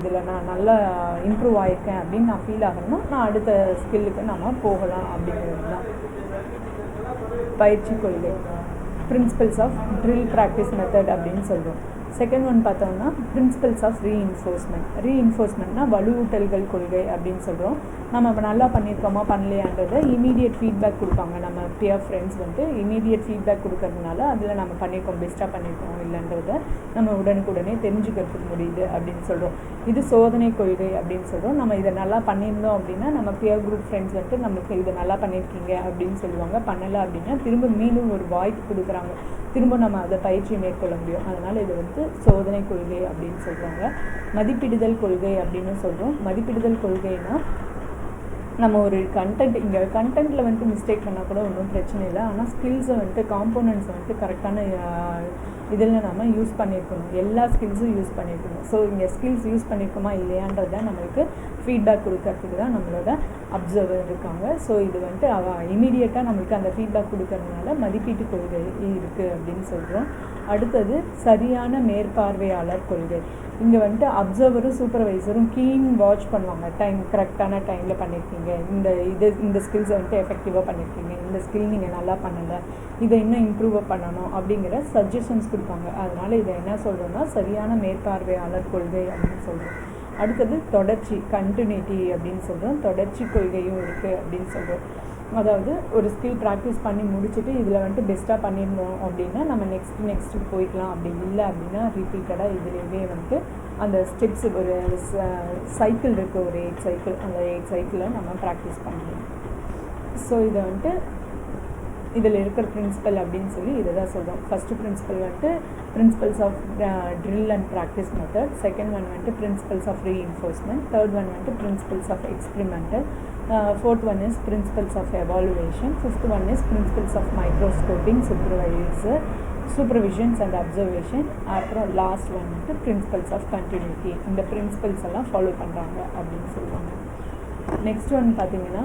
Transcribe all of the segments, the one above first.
இதில் நான் நல்லா இம்ப்ரூவ் ஆகியிருக்கேன் அப்படின்னு நான் ஃபீல் ஆகணும்னா நான் அடுத்த ஸ்கில்லுக்கு நம்ம போகலாம் அப்படிங்கிறது தான் பயிற்சி கொள்கை. Principles of drill practice method அப்படின்னு சொல்கிறோம். செகண்ட் ஒன் பார்த்தோம்னா பிரின்சிபல்ஸ் ஆஃப் ரீஇன்ஃபோர்ஸ்மெண்ட்னா வலுவூட்டல்கள் கொள்கை அப்படின்னு சொல்கிறோம். நம்ம நல்லா பண்ணியிருக்கோமா பண்ணலையான்றதை இமீடியட் ஃபீட்பேக் கொடுப்பாங்க. நம்ம பியர் ஃப்ரெண்ட்ஸ் இமீடியட் ஃபீட்பேக் கொடுக்கறதுனால அதில் நம்ம பண்ணியிருக்கோம், பெஸ்ட்டாக பண்ணியிருக்கோம் இல்லைன்றதை நம்ம உடனுக்குடனே தெரிஞ்சுக்கிறதுக்கு முடியுது அப்படின்னு சொல்கிறோம். இது சோதனை கொள்கை அப்படின்னு சொல்கிறோம். நம்ம இதை நல்லா பண்ணியிருந்தோம் அப்படின்னா நம்ம பியர் குரூப் ஃப்ரெண்ட்ஸ் நம்மளுக்கு இதை நல்லா பண்ணியிருக்கீங்க அப்படின்னு சொல்லுவாங்க. பண்ணலை அப்படின்னா திரும்ப மீண்டும் ஒரு வாய்ப்பு கொடுக்குறாங்க, திரும்ப நம்ம அதை பயிற்சி மேற்கொள்ள முடியும். அதனால் இது சோதனை கொள்கை அப்படின்னு சொல்கிறாங்க. மதிப்பிடுதல் கொள்கை அப்படின்னு சொல்கிறோம். மதிப்பிடுதல் கொள்கைனா நம்ம ஒரு கண்டென்ட்டில் மிஸ்டேக் பண்ணால் கூட ஒன்றும் பிரச்சனை இல்லை. ஆனால் ஸ்கில்ஸை காம்போனன்ட்ஸை கரெக்டான இதில் நம்ம யூஸ் பண்ணியிருக்கணும், எல்லா ஸ்கில்ஸும் யூஸ் பண்ணியிருக்கணும். ஸோ இங்கே ஸ்கில்ஸ் யூஸ் பண்ணியிருக்கோமா இல்லையான்றதை நம்மளுக்கு ஃபீட்பேக் கொடுக்கறதுக்கு தான் நம்மளோட அப்சர்வர் இருக்காங்க. ஸோ இது இமீடியட்டாக நம்மளுக்கு அந்த ஃபீட்பேக் கொடுக்கறதுனால மதிப்பீட்டு கொள்கை இருக்குது அப்படின்னு சொல்கிறோம். அடுத்தது சரியான மேற்பார்வையாளர் கொள்கை. இங்கே அப்சர்வரும் சூப்பர்வைசரும் கீன் வாட்ச் பண்ணுவாங்க. கரெக்டான டைமில் பண்ணியிருக்கீங்க, இந்த ஸ்கில்ஸை எஃபெக்டிவாக பண்ணியிருக்கீங்க, இந்த ஸ்கில் நீங்கள் நல்லா பண்ணலை, இதை இன்னும் இம்ப்ரூவ் பண்ணணும் அப்படிங்கிற சஜஷன்ஸ் கொடுப்பாங்க. அதனால் இதை என்ன சொல்கிறோன்னா சரியான மேற்பார்வையாளர் கொள்கை அப்படின்னு சொல்கிறோம். அடுத்தது தொடர்ச்சி, கண்டினியூட்டி அப்படின்னு சொல்கிறோம். தொடர்ச்சி கொள்கையும் இருக்குது அப்படின்னு சொல்கிறோம். அதாவது ஒரு ஸ்கில் ப்ராக்டிஸ் பண்ணி முடிச்சுட்டு இதில் பெஸ்ட்டாக பண்ணியிருந்தோம் அப்படின்னா நம்ம நெக்ஸ்ட்டு போய்க்கலாம். அப்படி இல்லை அப்படின்னா ரிப்பீட்டடாக இதிலேயே அந்த ஸ்டெப்ஸ் ஒரு சைக்கிள் இருக்குது, ஒரு 8 சைக்கிள், அந்த 8 சைக்கிளில் நம்ம ப்ராக்டிஸ் பண்ணலாம். ஸோ இதை இதில் இருக்கிற பிரின்சிபல் அப்படின்னு சொல்லி இதை தான் சொல்கிறோம். First principle principles of drill and practice method. Second one principles of reinforcement. Third one principles of experimental. Fourth one is principles of evaluation. Fifth one is principles of microscoping, supervisions and observation. அப்புறம் last one principles of continuity. இந்த principles எல்லாம் follow பண்ணுறாங்க அப்படின்னு சொல்லுவாங்க. Next one பார்த்தீங்கன்னா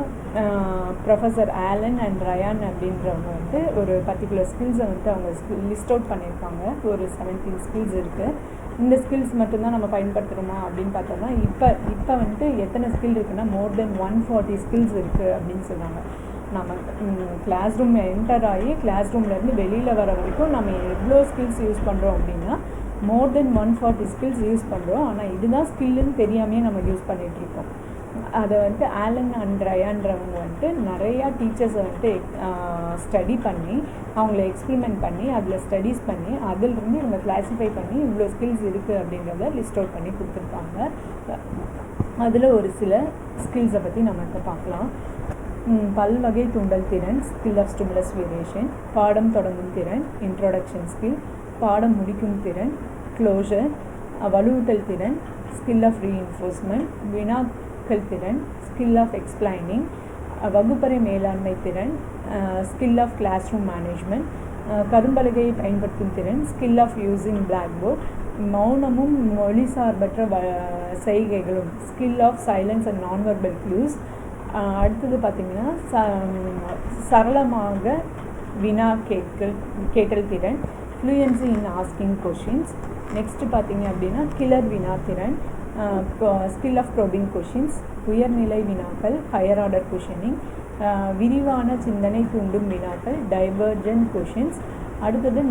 professor Alan and rayon அப்படின்றவங்க ஒரு particular ஸ்கில்ஸை அவங்க லிஸ்ட் அவுட் பண்ணியிருக்காங்க. ஒரு 17 ஸ்கில்ஸ் இருக்குது. இந்த ஸ்கில்ஸ் மட்டும்தான் நம்ம பயன்படுத்துகிறோமா அப்படின்னு பார்த்தோம்னா இப்போ எத்தனை ஸ்கில் இருக்குன்னா மோர் தென் 140 ஸ்கில்ஸ் இருக்குது அப்படின்னு சொல்கிறாங்க. நம்ம கிளாஸ் ரூம் என்டர் ஆகி கிளாஸ் ரூம்லேருந்து வெளியில் வர வரைக்கும் நம்ம எவ்வளோ ஸ்கில்ஸ் யூஸ் பண்ணுறோம் அப்படின்னா மோர் தென் 140 ஸ்கில்ஸ் யூஸ் பண்ணுறோம். ஆனால் இதுதான் ஸ்கில்லுன்னு தெரியாமையே நம்ம யூஸ் பண்ணிகிட்ருக்கோம். அதை ஆலன் அண்ட் ரயான்றவங்க நிறையா டீச்சர்ஸை ஸ்டடி பண்ணி அவங்கள எக்ஸ்பெரிமெண்ட் பண்ணி அதில் ஸ்டடீஸ் பண்ணி அதிலிருந்து இவங்க கிளாஸிஃபை பண்ணி இவ்வளோ ஸ்கில்ஸ் இருக்குது அப்படின்றத லிஸ்ட் அவுட் பண்ணி கொடுத்துருக்காங்க. அதில் ஒரு சில ஸ்கில்ஸை பற்றி நம்ம இப்போ பார்க்கலாம். பல்வகை தூண்டல் திறன், ஸ்கில் ஆஃப் ஸ்டிமுலஸ் வேரியேஷன். பாடம் தொடங்கும் திறன், இன்ட்ரோடக்ஷன் ஸ்கில். பாடம் முடிக்கும் திறன், க்ளோஷர். வலுவூட்டல் திறன், ஸ்கில் ஆஃப் ரீஇன்ஃபோர்ஸ்மெண்ட். வினாக்கள் திறன், ஸ்கில் ஆஃப் எக்ஸ்பிளைனிங். வகுப்பறை மேலாண்மை திறன், skill of classroom management. கரும்பலகையை பயன்படுத்தும் திறன், skill of using blackboard. மௌனமும் மொழி சார்பற்ற செய்கைகளும், skill of silence and nonverbal clues. அடுத்தது பார்த்திங்கன்னா சரளமாக வினா கேட்டல் திறன், fluency in asking questions. Next பார்த்திங்க அப்படின்னா கிளர் வினா திறன், ஸ்கில் ஆஃப் ப்ரோபிங் கொஷின்ஸ். உயர்நிலை வினாக்கள், ஹையர் ஆர்டர் கொஷினிங். விரிவான சிந்தனை தூண்டும் வினாக்கள், டைவர்ஜென்ட் கொஷின்ஸ். அடுத்தது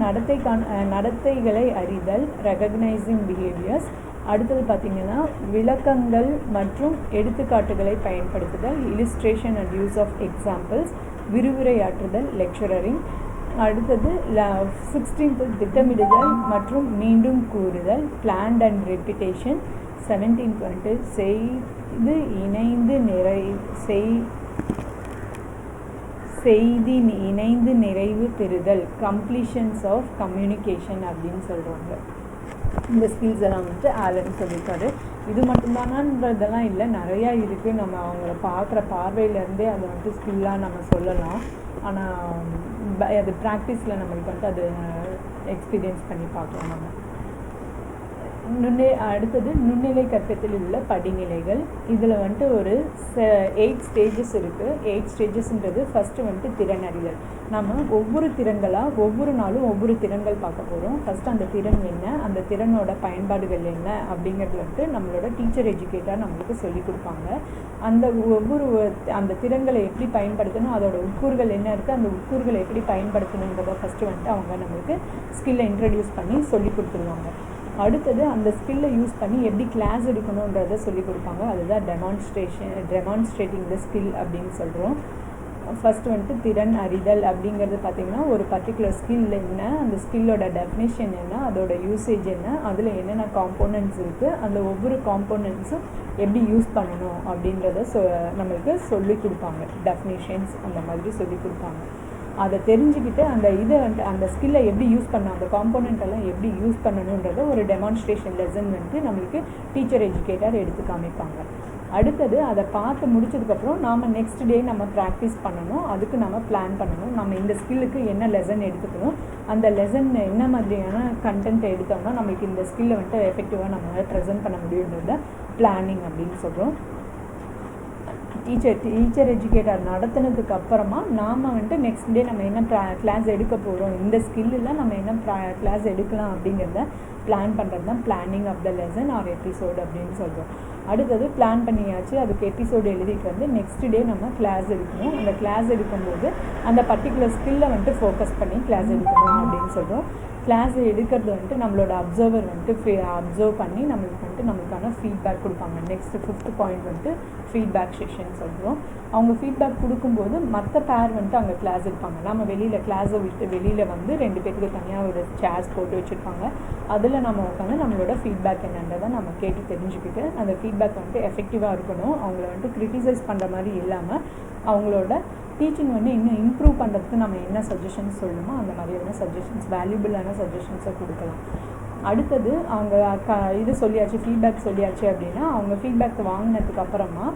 நடத்தைகளை அறிதல், ரெகக்னைசிங் பிஹேவியர்ஸ். அடுத்தது பார்த்திங்கன்னா விளக்கங்கள் மற்றும் எடுத்துக்காட்டுகளை பயன்படுத்துதல், illustration and use of examples. விரிவுரையாற்றுதல், லெக்சரரிங். அடுத்தது 16th திட்டமிடுதல் மற்றும் மீண்டும் கூறுதல், பிளான்ட் அண்ட் ரெப்பிட்டேஷன். 17th செய்தி இணைந்து நிறைவு பெறுதல், கம்ப்ளீஷன்ஸ் ஆஃப் கம்யூனிகேஷன் அப்படின்னு சொல்கிறாங்க. இந்த ஸ்கில்ஸ் எல்லாம் ஆலன் சொல்லியிருக்காரு. இது மட்டும்தானான்றதெல்லாம் இல்லை, நிறையா இருக்குது. நம்ம அவங்கள பார்க்குற பார்வையிலேருந்தே அதை ஸ்கில்லாக நம்ம சொல்லலாம். ஆனால் அது ப்ராக்டிஸில் நம்மளுக்கு அது எக்ஸ்பீரியன்ஸ் பண்ணி பார்க்கலாம். நம்ம அடுத்தது நுண்ணிலை கற்பித்தலில் உள்ள படிநிலைகள். இதில் வந்துட்டு ஒரு 8 ஸ்டேஜஸ் இருக்குது. 8 ஸ்டேஜஸ்ன்றது ஃபஸ்ட்டு வந்துட்டு திறன் அறிதல். நம்ம ஒவ்வொரு திறன்களாக ஒவ்வொரு நாளும் ஒவ்வொரு திறன்கள் பார்க்க போகிறோம். ஃபஸ்ட்டு அந்த திறன் என்ன, அந்த திறனோட பயன்பாடுகள் என்ன அப்படிங்கிறது வந்துட்டு நம்மளோட டீச்சர் எஜுகேட்டர் நம்மளுக்கு சொல்லிக் கொடுப்பாங்க. அந்த அந்த திறன்களை எப்படி பயன்படுத்தணும், அதோட உட்கூறுகள் என்ன இருக்குது, அந்த உட்கூறுகளை எப்படி பயன்படுத்தணுன்றதை ஃபஸ்ட்டு வந்துட்டு அவங்க நம்மளுக்கு ஸ்கில்லை இன்ட்ரடியூஸ் பண்ணி சொல்லி கொடுத்துருவாங்க. அடுத்தது அந்த ஸ்கில்லை யூஸ் பண்ணி எப்படி கிளாஸ் எடுக்கணுன்றதை சொல்லிக் கொடுப்பாங்க. அதுதான் டெமான்ஸ்ட்ரேட்டிங் த ஸ்கில் அப்படின்னு சொல்கிறோம். ஃபஸ்ட்டு வந்துட்டு திறன் அறிதல் அப்படிங்கிறது பார்த்திங்கன்னா ஒரு பர்டிகுலர் ஸ்கில் என்ன, அந்த ஸ்கில்லோட டெஃபினேஷன் என்ன, அதோட யூசேஜ் என்ன, அதில் என்னென்ன காம்போனன்ட்ஸ் இருக்குது, அந்த ஒவ்வொரு காம்போனன்ட்ஸும் எப்படி யூஸ் பண்ணணும் அப்படின்றத நம்மளுக்கு சொல்லிக் கொடுப்பாங்க. டெஃபினேஷன்ஸ் அந்த மாதிரி சொல்லிக் கொடுப்பாங்க. அதை தெரிஞ்சுக்கிட்டு அந்த ஸ்கில்லை எப்படி யூஸ் பண்ணணும், அந்த காம்போனெண்ட்டெல்லாம் எப்படி யூஸ் பண்ணணுன்றத ஒரு டெமான்ஸ்ட்ரேஷன் லெசன் வந்துட்டு நம்மளுக்கு டீச்சர் எஜுகேட்டர் எடுத்து காமிப்பாங்க. அடுத்தது அதை பார்த்து முடிச்சதுக்கப்புறம் நாம் நெக்ஸ்ட் டே நம்ம ப்ராக்டிஸ் பண்ணணும். அதுக்கு நம்ம பிளான் பண்ணணும். நம்ம இந்த ஸ்கில்லுக்கு என்ன லெசன் எடுத்துக்கணும், அந்த லெசன் என்ன மாதிரியான கண்டென்ட் எடுத்தோம்னா நம்மளுக்கு இந்த ஸ்கில்லை வந்துட்டு எஃபெக்டிவாக நம்மளால் ப்ரெசென்ட் பண்ண முடியுன்றத பிளானிங் அப்படின்னு சொல்கிறோம். டீச்சர் எஜுகேட்டர் நடத்தினதுக்கு அப்புறமா நாம் வந்துட்டு நெக்ஸ்ட் டே நம்ம என்ன கிளாஸ் எடுக்க போகிறோம், இந்த ஸ்கில்லில் நம்ம என்ன கிளாஸ் எடுக்கலாம் அப்படிங்கிறத பிளான் பண்ணுறது தான் planning of the lesson or episode அப்படின்னு சொல்கிறோம். அடுத்தது பிளான் பண்ணியாச்சு, அதுக்கு எபிசோடு எழுதிட்டு வந்து நெக்ஸ்ட் டே நம்ம கிளாஸ் எடுக்கணும். அந்த கிளாஸ் எடுக்கும்போது அந்த பர்டிகுலர் ஸ்கில்லை வந்துட்டு ஃபோக்கஸ் பண்ணி கிளாஸ் எடுக்கணும் அப்படின்னு சொல்கிறோம். கிளாஸ் எடுக்கிறது வந்துட்டு நம்மளோட அப்சர்வர் வந்துட்டு அப்சர்வ் பண்ணி நம்மளுக்கான ஃபீட்பேக் கொடுப்பாங்க. நெக்ஸ்ட்டு 5th பாயிண்ட் வந்துட்டு ஃபீட்பேக் செஷன் சொல்கிறோம். அவங்க ஃபீட்பேக் கொடுக்கும்போது மற்ற பேர் வந்துட்டு அங்கே கிளாஸ் எடுப்பாங்க. நம்ம கிளாஸை விட்டு வெளியில் வந்து 2 பேருக்கு தனியாக ஒரு சேர்ஸ் போட்டு வச்சுருப்பாங்க. அதில் நம்ம உட்காந்து நம்மளோட ஃபீட்பேக் என்னன்றதை நம்ம கேட்டு தெரிஞ்சுக்கிட்டு அந்த ஃபீட்பேக் வந்துட்டு எஃபெக்டிவாக இருக்கணும். அவங்கள வந்துட்டு கிரிட்டிசைஸ் பண்ணுற மாதிரி இல்லாமல் அவங்களோட டீச்சிங் வந்து இன்னும் இம்ப்ரூவ் பண்ணுறதுக்கு நம்ம என்ன சஜஷன்ஸ் சொல்லணுமோ அந்த மாதிரியான சஜஷன்ஸ், வேல்யூபிளான சஜஷன்ஸை கொடுக்கலாம். அடுத்தது அவங்க இது சொல்லியாச்சு, ஃபீட்பேக் சொல்லியாச்சு அப்படின்னா அவங்க ஃபீட்பேக் வாங்கினதுக்கு அப்புறமா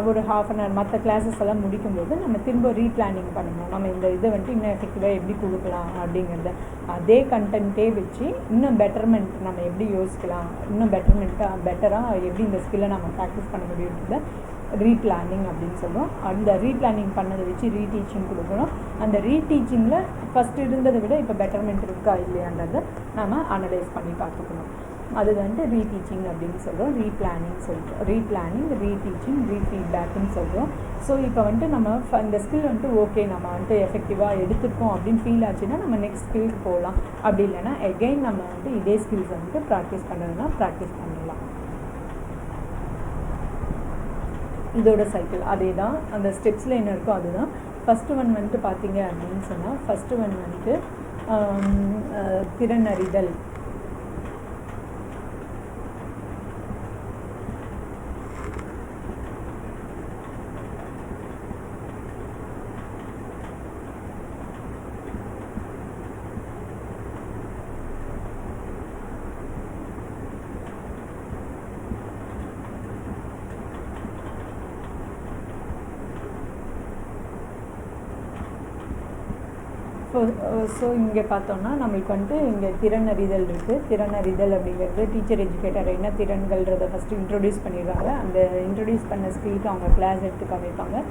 ஒரு ½ அன் ஹவர் மற்ற கிளாஸஸ் எல்லாம் முடிக்கும்போது நம்ம திரும்ப ரீப்ளானிங் பண்ணணும். நம்ம இந்த இதை வந்துட்டு இன்னும் எஃபெக்டிவாக எப்படி கொடுக்கலாம் அப்படிங்கிறத அதே கண்டென்ட்டே வச்சு இன்னும் பெட்டர்மெண்ட் நம்ம எப்படி யோசிக்கலாம், இன்னும் பெட்டராக எப்படி இந்த ஸ்கில்லை நம்ம ப்ராக்டிஸ் பண்ண முடியுன்றத ரீப்ளானிங் அப்படின்னு சொல்லுவோம். அந்த ரீப்ளானிங் பண்ணதை வச்சு ரீடீச்சிங் கொடுக்கணும். அந்த ரீடீச்சிங்கில் ஃபஸ்ட்டு இருந்ததை விட இப்போ பெட்டர்மெண்ட் இருக்கா இல்லையான்றதை நம்ம அனலைஸ் பண்ணி பார்த்துக்கணும். அது வந்துட்டு ரீடீச்சிங் அப்படின்னு சொல்கிறோம். ரீப்ளானிங், ரீடீச்சிங், ரீஃபீட்பேக்குன்னு சொல்கிறோம். ஸோ இப்போ வந்துட்டு நம்ம இந்த ஸ்கில் வந்துட்டு ஓகே நம்ம வந்துட்டு எஃபெக்டிவாக எடுத்துருக்கோம் அப்படின்னு ஃபீல் ஆச்சுன்னா நம்ம நெக்ஸ்ட் ஸ்கில்க்கு போகலாம். அப்படி இல்லைன்னா எகெயின் நம்ம வந்துட்டு இதே ஸ்கில்ஸ் வந்துட்டு ப்ராக்டிஸ் பண்ணுறதுனா ப்ராக்டிஸ் பண்ணலாம். இதோட சைக்கிள் அதே தான், அந்த ஸ்டெப்ஸில் என்ன இருக்கோ அதுதான். ஃபஸ்ட்டு ஒன் வந்துட்டு பார்த்தீங்க அப்படின்னு சொன்னால் ஃபஸ்ட்டு ஒன் வந்துட்டு திறன் அறிதல். ஸோ இங்கே பார்த்தோம்னா நம்மளுக்கு வந்துட்டு இங்கே திறன் அறிதல் இருக்குது. திறன் அறிதல் அப்படிங்கிறது டீச்சர் எஜுகேட்டர் என்ன திறன்கள்ன்றதை ஃபஸ்ட்டு இன்ட்ரடியூஸ் பண்ணிடுறாங்க. அந்த இன்ட்ரடியூஸ் பண்ண ஸ்கில்க்கு அவங்க கிளாஸ் எடுத்து காமிப்பாங்க.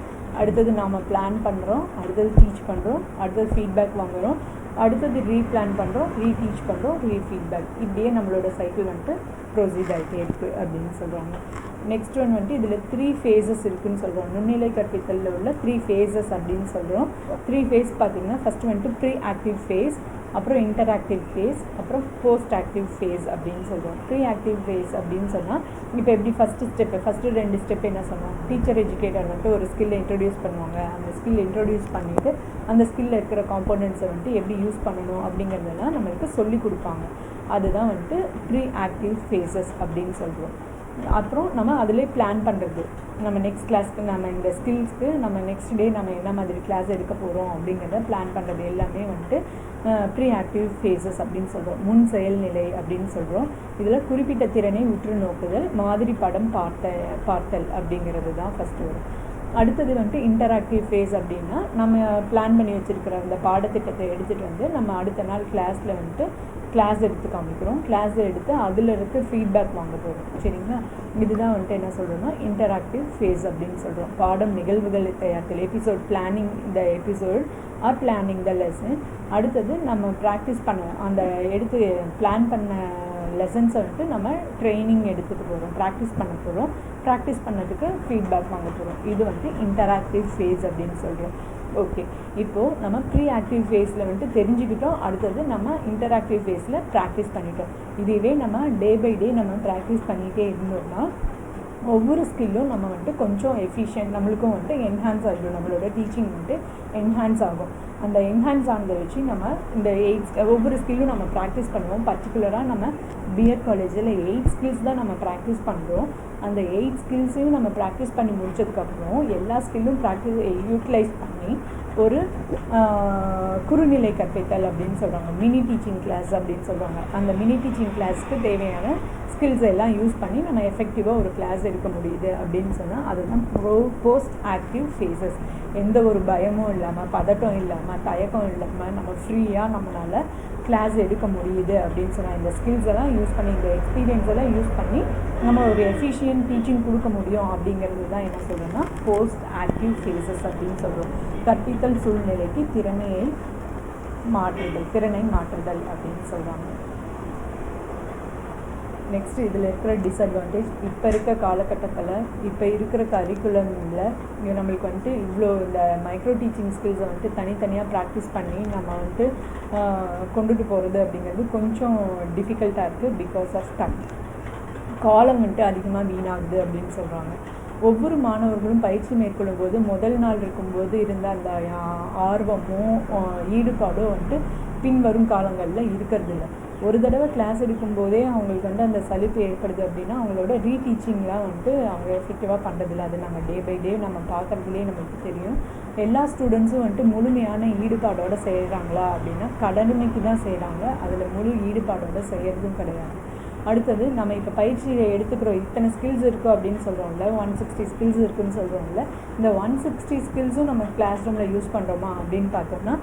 அடுத்தது நாம் பிளான் பண்ணுறோம், அடுத்தது டீச் பண்ணுறோம், அடுத்தது ஃபீட்பேக் வாங்குகிறோம், அடுத்தது ரீப்ளான் பண்ணுறோம், ரீடீச் பண்ணுறோம், ரீஃபீட்பேக். இப்படியே நம்மளோட சைக்கிள் வந்துட்டு ப்ரொசீட் ஆகிட்டே இருக்குது அப்படின்னு சொல்கிறாங்க. நெக்ஸ்ட் ஒன் வந்துட்டு இதில் 3 phases இருக்குதுன்னு சொல்கிறோம். நுண்ணிலை கற்பித்தலில் உள்ள 3 phases அப்படின்னு சொல்கிறோம். 3 phase பார்த்திங்கன்னா ஃபஸ்ட்டு வந்துட்டு ப்ரீ ஆக்டிவ் ஃபேஸ், அப்புறம் இன்டராக்டிவ் ஃபேஸ், அப்புறம் போஸ்ட் ஆக்டிவ் ஃபேஸ் அப்படின்னு சொல்கிறோம். ப்ரீ ஆக்டிவ் ஃபேஸ் அப்படின்னு சொன்னால் இப்போ எப்படி ஃபஸ்ட்டு 2 ஸ்டெப் என்ன சொன்னோம், டீச்சர் எஜுகேட்டர் வந்துட்டு ஒரு ஸ்கில்லை இன்ட்ரடியூஸ் பண்ணுவாங்க. அந்த ஸ்கில் இன்ட்ரடியூஸ் பண்ணிவிட்டு அந்த ஸ்கில்லில் இருக்கிற காம்போனன்ட்ஸை வந்துட்டு எப்படி யூஸ் பண்ணணும் அப்படிங்கிறதெல்லாம் நம்மளுக்கு சொல்லிக் கொடுப்பாங்க. அதுதான் வந்துட்டு ப்ரீ ஆக்டிவ் ஃபேஸஸ் அப்படின்னு சொல்கிறோம். அப்புறம் நம்ம அதிலே பிளான் பண்ணுறது, நம்ம நெக்ஸ்ட் கிளாஸ்க்கு நம்ம இந்த ஸ்கில்ஸ்க்கு நம்ம நெக்ஸ்ட் டே நம்ம என்ன மாதிரி கிளாஸ் எடுக்க போகிறோம் அப்படிங்கிறத பிளான் பண்ணுறது எல்லாமே வந்துட்டு ப்ரீ ஆக்டிவ் ஃபேஸஸ் அப்படின்னு சொல்கிறோம். முன் செயல்நிலை அப்படின்னு சொல்கிறோம். இதில் குறிப்பிட்ட திறனை உற்று நோக்குதல், மாதிரி படம் பார்த்தல் அப்படிங்கிறது தான் ஃபஸ்ட்டு வரும். அடுத்தது வந்துட்டு இன்டராக்டிவ் ஃபேஸ் அப்படின்னா நம்ம பிளான் பண்ணி வச்சுருக்கிற அந்த பாடத்திட்டத்தை எடுத்துகிட்டு வந்து நம்ம அடுத்த நாள் கிளாஸில் வந்துட்டு கிளாஸ் எடுத்து காமிக்கிறோம். கிளாஸ் எடுத்து அதில் இருக்க ஃபீட்பேக் வாங்க போகிறோம். சரிங்களா? இதுதான் வந்துட்டு என்ன சொல்கிறோம்னா இன்டராக்டிவ் ஃபேஸ் அப்படின்னு சொல்கிறோம். பாடம் நிகழ்வுகள் தயாரித்தல், episode planning the episode are planning the lesson. அடுத்தது நம்ம ப்ராக்டிஸ் பண்ண அந்த எடுத்து பிளான் பண்ண லெசன்ஸை வந்துட்டு நம்ம ட்ரைனிங் எடுத்துகிட்டு போகிறோம், ப்ராக்டிஸ் பண்ண போகிறோம். ப்ராக்டிஸ் பண்ணதுக்கு ஃபீட்பேக் வாங்க போகிறோம். இது வந்துட்டு இன்டராக்டிவ் ஃபேஸ் அப்படின்னு சொல்கிறோம். ஓகே, இப்போது நம்ம ப்ரீ ஆக்டிவ் ஃபேஸில் வந்துட்டு தெரிஞ்சுக்கிட்டோம். அடுத்தது நம்ம இன்டராக்டிவ் ஃபேஸில் ப்ராக்டிஸ் பண்ணிட்டோம். இதுவே நம்ம டே பை டே நம்ம ப்ராக்டிஸ் பண்ணிகிட்டே இருந்தோம்னா ஒவ்வொரு ஸ்கில்லும் நம்ம வந்துட்டு கொஞ்சம் எஃபிஷியன்ட், நம்மளுக்கும் வந்துட்டு என்ஹான்ஸ் ஆகிடும். நம்மளோட டீச்சிங் வந்துட்டு என்ஹான்ஸ் ஆகும். அந்த என்ஹான்ஸ் ஆனதை வச்சு நம்ம இந்த ஒவ்வொரு ஸ்கில்லும் நம்ம ப்ராக்டிஸ் பண்ணுவோம். பர்டிகுலராக நம்ம பிஎட் காலேஜில் 8 ஸ்கில்ஸ் தான் நம்ம ப்ராக்டிஸ் பண்ணுறோம். அந்த 8 ஸ்கில்ஸையும் நம்ம ப்ராக்டிஸ் பண்ணி முடிச்சதுக்கப்புறம் எல்லா ஸ்கில்லும் யூட்டிலைஸ் பண்ணி ஒரு குறுநிலை கற்பித்தல் அப்படின்னு சொல்கிறாங்க, மினி டீச்சிங் கிளாஸ் அப்படின்னு சொல்கிறாங்க. அந்த மினி டீச்சிங் கிளாஸ்க்கு தேவையான ஸ்கில்ஸ் எல்லாம் யூஸ் பண்ணி நம்ம எஃபெக்டிவாக ஒரு கிளாஸ் எடுக்க முடியுது அப்படின்னு சொன்னால் அதுதான் போஸ்ட் ஆக்டிவ் ஃபேஸஸ். எந்த ஒரு பயமும் இல்லாமல், பதட்டம் இல்லாமல், தயக்கம் இல்லாமல் நம்ம ஃப்ரீயாக நம்மளால் கிளாஸ் எடுக்க முடியுது அப்படின்னு சொன்னால் இந்த ஸ்கில்ஸ் எல்லாம் யூஸ் பண்ணி, இந்த எக்ஸ்பீரியன்ஸ் எல்லாம் யூஸ் பண்ணி நம்ம ஒரு எஃபிஷியன்ட் டீச்சிங் கொடுக்க முடியும். அப்படிங்கிறது தான் என்ன சொல்கிறோன்னா போஸ்ட் ஆக்டிவ் ஃபேஸஸ் அப்படின்னு சொல்கிறோம். கற்பித்தல் சூழ்நிலைக்கு திறனை மாற்றுதல் அப்படின்னு சொல்கிறாங்க. நெக்ஸ்ட்டு இதில் இருக்கிற டிஸ்அட்வான்டேஜ், இப்போ இருக்க காலகட்டத்தில் இப்போ இருக்கிற கரிக்குலமில் நம்மளுக்கு வந்துட்டு இவ்வளோ இந்த மைக்ரோ டீச்சிங் ஸ்கில்ஸை வந்துட்டு தனித்தனியாக ப்ராக்டிஸ் பண்ணி நம்ம வந்துட்டு கொண்டுட்டு போகிறது அப்படிங்கிறது கொஞ்சம் டிஃபிகல்ட்டாக இருக்குது. பிகாஸ் ஆஃப் டைம், காலம் வந்துட்டு அதிகமாக வீணாகுது அப்படின்னு சொல்கிறாங்க. ஒவ்வொரு மாணவர்களும் பயிற்சி மேற்கொள்ளும் போது முதல் நாள் இருக்கும்போது இருந்த அந்த ஆர்வமும் ஈடுபாடும் வந்துட்டு பின்வரும் காலங்களில் இருக்கிறது இல்லை. ஒரு தடவை கிளாஸ் எடுக்கும்போதே அவங்களுக்கு வந்து அந்த சலிப்பு ஏற்படுது அப்படின்னா அவங்களோட ரீடீச்சிங்லாம் வந்துட்டு அவங்க எஃபெக்டிவாக பண்ணுறதில்ல. அது நம்ம டே பை டே நம்ம பார்க்குறதுலேயே நமக்கு தெரியும். எல்லா ஸ்டூடெண்ட்ஸும் வந்துட்டு முழுமையான ஈடுபாடோடு செய்கிறாங்களா அப்படின்னா கடமைக்கு தான் செய்கிறாங்க, அதில் முழு ஈடுபாடோடு செய்கிறதும் கிடையாது. அடுத்தது நம்ம இப்போ பயிற்சியை எடுத்துக்கிறோம், இத்தனை ஸ்கில்ஸ் இருக்குது அப்படின்னு சொல்கிறோம்ல, 160 ஸ்கில்ஸ் இருக்குதுன்னு சொல்கிறோம்ல, இந்த 160 ஸ்கில்ஸும் நம்ம கிளாஸ் ரூமில் யூஸ் பண்ணுறோமா அப்படின்னு பார்த்தோம்னா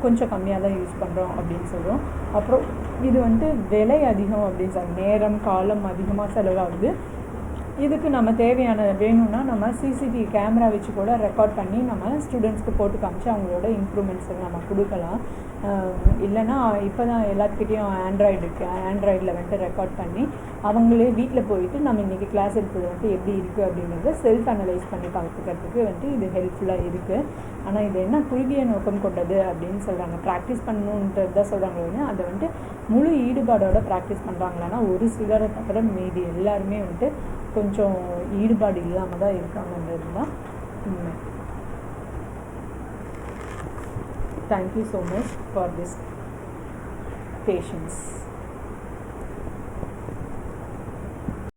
கொஞ்சம் கம்மியாக தான் யூஸ் பண்ணுறோம் அப்படின்னு சொல்கிறோம். அப்புறம் இது வந்துட்டு விலை அதிகம் அப்படின்னு சொல்கிறோம், நேரம் காலம் அதிகமாக செலவாகுது. இதுக்கு நம்ம தேவையான வேணும்னா நம்ம சிசிடிவி கேமரா வச்சு கூட ரெக்கார்ட் பண்ணி நம்ம ஸ்டூடெண்ட்ஸ்க்கு போட்டு காமிச்சு அவங்களோட இம்ப்ரூவ்மெண்ட்ஸை நம்ம கொடுக்கலாம். இல்லைனா இப்போ தான் எல்லாத்துக்கிட்டேயும் ஆண்ட்ராய்டில் வந்துட்டு ரெக்கார்ட் பண்ணி அவங்களே வீட்டில் போயிட்டு நம்ம இன்றைக்கி கிளாஸ் எடுத்தது வந்துட்டு எப்படி இருக்குது அப்படிங்கிறத செல்ஃப் அனலைஸ் பண்ணி பார்த்துக்கிறதுக்கு வந்துட்டு இது ஹெல்ப்ஃபுல்லாக இருக்குது. ஆனால் இது என்ன குறுகிய நோக்கம் கொண்டது அப்படின்னு சொல்கிறாங்க, ப்ராக்டிஸ் பண்ணணுன்றது தான் சொல்கிறாங்க. அதை வந்துட்டு முழு ஈடுபாடோட ப்ராக்டிஸ் பண்ணுறாங்களான்னா ஒரு சிலரை தவிர மீதி எல்லாருமே வந்துட்டு கொஞ்சம் ஈடுபாடு இல்லாமல் தான் இருக்காங்கன்றது தான் உண்மை. Thank you so much for this patience.